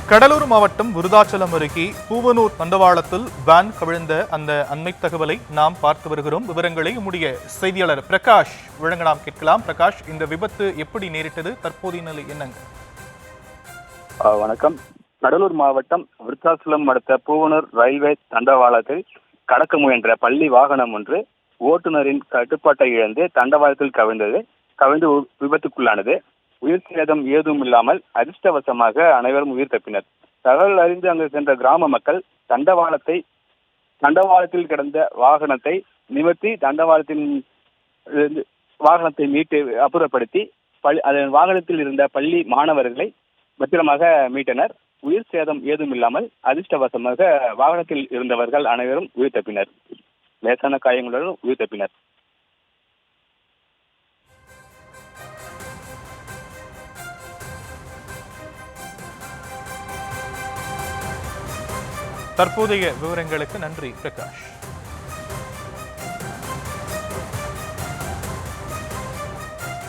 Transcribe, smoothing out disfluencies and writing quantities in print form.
கடலூர் மாவட்டம் விருதாச்சலம் அருகே பூவனூர் தண்டவாளத்தில் வேன் கவிழ்ந்த அந்த அண்மை தகவலை நாம் பார்த்து வருகிறோம். விவரங்களை நம்முடைய செய்தியாளர் பிரகாஷ் வழங்க நாம் கேட்கலாம். பிரகாஷ், இந்த விபத்து எப்படி நேரிட்டது? தற்போதைய நிலை என்னங்க? வணக்கம். கடலூர் மாவட்டம் விருத்தாச்சலம் அடுத்த பூவனூர் ரயில்வே தண்டவாளத்தில் கடக்க முயன்ற பள்ளி வாகனம் ஒன்று ஓட்டுநரின் கட்டுப்பாட்டை இழந்து தண்டவாளத்தில் கவிழ்ந்து விபத்துக்குள்ளானது. உயிர் சேதம் ஏதும் இல்லாமல் அதிர்ஷ்டவசமாக அனைவரும் உயிர் தப்பினர். தகவல் அறிந்து அங்கு சென்ற கிராம மக்கள் தண்டவாளத்தில் கிடந்த வாகனத்தை நிமிர்த்தி வாகனத்தை மீட்டு அப்புறப்படுத்தி அதன் வாகனத்தில் இருந்த பள்ளி மாணவர்களை பத்திரமாக மீட்டனர். உயிர் சேதம் ஏதும் இல்லாமல் அதிர்ஷ்டவசமாக வாகனத்தில் இருந்தவர்கள் அனைவரும் உயிர் தப்பினர். லேசான காயங்களுடன் உயிர் தப்பினர். தற்போதைய விவரங்களுக்கு நன்றி பிரகாஷ்.